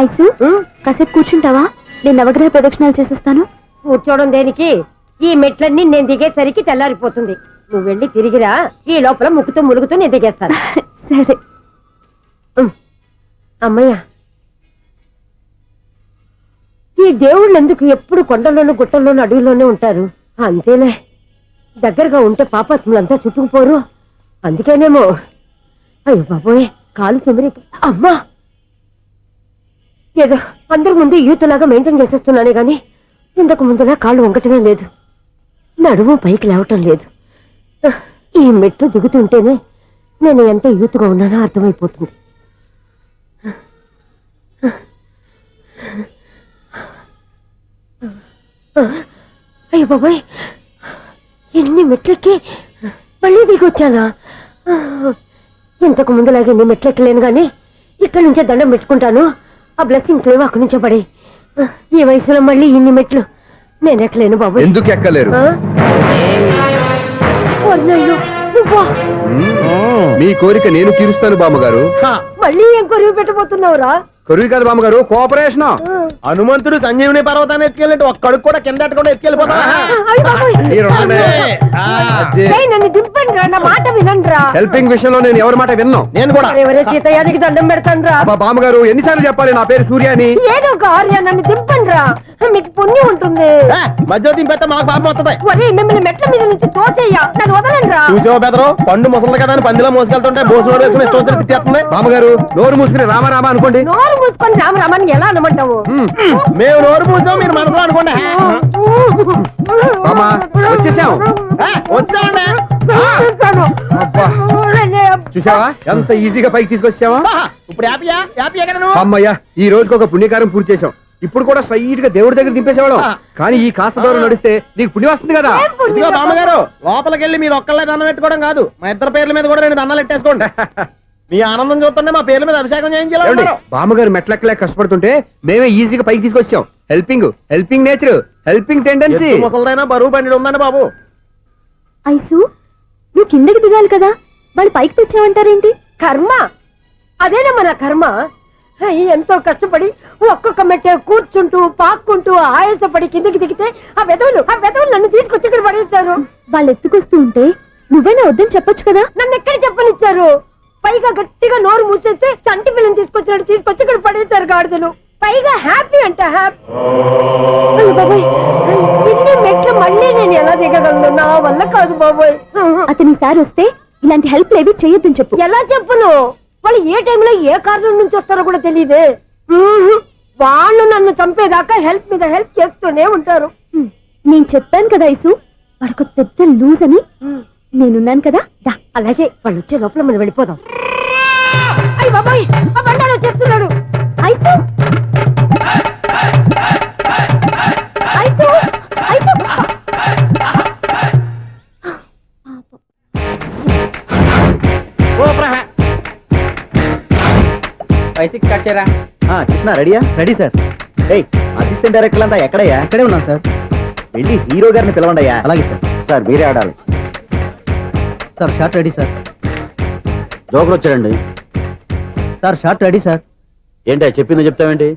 Ice కాసేపు కూర్చుంటావా? నేను నవగ్రహ ప్రదక్షిణాలు చేసేస్తాను. కూర్చోవడం దేనికి? ఈ మెట్లన్నీ నేను దిగేసరికి తెల్లారిపోతుంది. నువ్వు వెళ్ళి తిరిగిరా, ఈ లోపల ముక్కుతూ ములుగుతూ నేను దిగేస్తాను. సరే. అమ్మయ్య, ఈ దేవుళ్ళు ఎందుకు ఎప్పుడు కొండల్లోనూ గుట్టల్లోనూ అడవిలోనే ఉంటారు? అంతేలే, దగ్గరగా ఉంటే పాపాత్ములంతా చుట్టుకుపోరు. అందుకేనేమో. అయ్యో బాబోయ్, కాలు తిమిరి. అమ్మా, ఏదో అందరి ముందు యూత్లాగా మెయింటైన్ చేసేస్తున్నానే గాని ఇంతకు ముందులా కాళ్ళు వంకటమే లేదు, నడుము పైకి లేవటం లేదు. ఈ మెట్లు దిగుతుంటేనే నేను ఎంత యూత్గా ఉన్నానో అర్థమైపోతుంది. అయ్యో బాబాయ్, ఎన్ని మెట్లెక్కి మళ్ళీ దిగొచ్చానా? ఇంతకు ముందులాగే ఎన్ని మెట్లెక్కలేను గాని ఇక్కడి నుంచే దండం పెట్టుకుంటాను. ఆ బ్లెస్సింగ్ లేవు అక్కడి నుంచే పడే. ఈ వయసులో మళ్ళీ ఇన్ని మెట్లు నేను ఎక్కలేను బాబు. ఎందుకు ఎక్కలేరు? మీ కోరిక నేను తీరుస్తాను బామ్మగారు. మళ్ళీ ఏం కొరివి పెట్టబోతున్నావురా? కొరివి కాదు బామ్మగారు, కోఆపరేషన్. హనుమంతుడు సంజీవుని పర్వతాన్ని ఎత్తుకెళ్ళి ఒక్కడికి కూడా కింద కూడా ఎత్తుకెళ్ళిపోతా. నన్ను దింపండి రా, నా మాట వినండి రా. హెల్పింగ్ విషయంలో నేను ఎవరి మాట విన్నాను. నేను కూడా ఎవరే సీతయ్యానికి దండం పెడతాను రా. బామ్మగారు ఎన్నిసార్లు చెప్పాలి నా పేరు సూర్యాని? ఏదో ఒక ఆర్య, నన్ను దింపండి రా, మీకు పుణ్యం ఉంటుంది. మధ్య దింపేస్తే మాకు పాపం వస్తుంది. ఒరే, మిమ్మల్ని మెట్ల మీద నుంచి తోసేయ్యా, నన్ను వదలండి రా. చూసావా బెదరు, పండు ముసలి కదా అని పందిలో మోసుకెళ్తుంటే బోసు వేసుకుని ఇష్టం తిట్టేస్తుంది. బామ్మగారు నోరు మూసుకుని రామారామా అనుకోండి. నోరు మూసుకొని రామరామాన్ని ఎలా అనమంటావు? మేము నోరు మూసాం, మీరు మనసులో అనుకోండి. వచ్చేసాం. వచ్చామండి. చూసావా ఎంత ఈజీగా పైకి తీసుకొచ్చావా? ఇప్పుడు హ్యాపీయా? హ్యాపీయా కదా నువ్వు? అమ్మయ్యా, ఈ రోజుకి ఒక పుణ్యకారం పూర్తి చేసాం. ఇప్పుడు కూడా స్ట్రైట్ గా దేవుడి దగ్గర దింపేసేవాళ్ళం. కానీ ఈ కాస్త దూరం నడిస్తే నీకు పుణ్యం వస్తుంది కదా. ఇదిగో బామ్మగారు, లోపలికి వెళ్ళి మీరు ఒక్కళ్ళే దండం పెట్టుకోవడం కాదు, మా ఇద్దరు పేర్ల మీద కూడా నేను దండాలు పెట్టేసుకోండి. మీ ఆనందం చూస్తుంటే మా పేర్ల మీద అభిషేకం చేయించాలి. బామ్మగారు మెట్లెక్కలే కష్టపడుతుంటే మేమే ఈజీగా పైకి తీసుకొచ్చాం. Helping nature, helping tendency. ముసలిదైనా బరువు బండి ఉందండి బాబు. ఐసు, నువ్వు కిందకి దిగాలి కదా, వాళ్ళు పైకి తెచ్చావంటారేంటి? కర్మ అదేనమ్మా, నా కర్మ. ఎంతో కష్టపడి ఒక్కొక్క మెట్టే కూర్చుంటూ పాక్కుంటూ ఆయాసపడి కిందకి దిగితే ఆ వెధవులు నన్ను తీసుకొచ్చి ఇక్కడ పడేశారు. వాళ్ళు ఎత్తుకొస్తూ ఉంటే నువ్వేనా వద్దని చెప్పొచ్చు కదా. నన్ను ఎక్కడ చెప్పనిచ్చారు? పైగా గట్టిగా నోరు మూసేస్తే చంటి పిల్లని తీసుకొచ్చినట్టు తీసుకొచ్చి ఇక్కడ పడేశారు గాడిదలు. పైగా హ్యాపీ అంట హ్యాపీ. బాబాయ్, ఇన్ని మెట్లు మళ్ళీ నేను ఎలా దిగగలను? నా వల్ల కాదు బాబోయ్. అతని సార్ వస్తే ఇలాంటి హెల్ప్ లేవి చేయొద్దని చెప్పు. ఎలా చెప్పును? వాళ్ళు ఏ టైంలో ఏ కారణం నుంచి వస్తారో కూడా తెలియదే. వాళ్ళు నన్ను చంపేదాకా హెల్ప్ మీద హెల్ప్ చేస్తూనే ఉంటారు. నేను చెప్పాను కదా ఐసు, వాడొక పెద్ద లూజ్ అని. నేనున్నాను కదా. అలాగే వాళ్ళు వచ్చే లోపల మనం వెళ్ళిపోదాం. అయ్య బాబాయ్, ఆ బండారు వచ్చేస్తున్నాడు. Ice, ice, ice. 5-6 కట్ చేయరా. కృష్ణ రెడీయా? Ready sir. అసిస్టెంట్ డైరెక్టర్ అంతా ఎక్కడయ్యా? ఇక్కడే ఉన్నాం సార్. వెళ్ళి హీరో గారిని పిలవండి అయ్యా. అలాగే సార్. సార్ మీరే ఆడాలి sir. Short ready sir. Joker వచ్చాడండి సార్. Short ready sir. ఏంటి చెప్పిందో చెప్తావేంటి?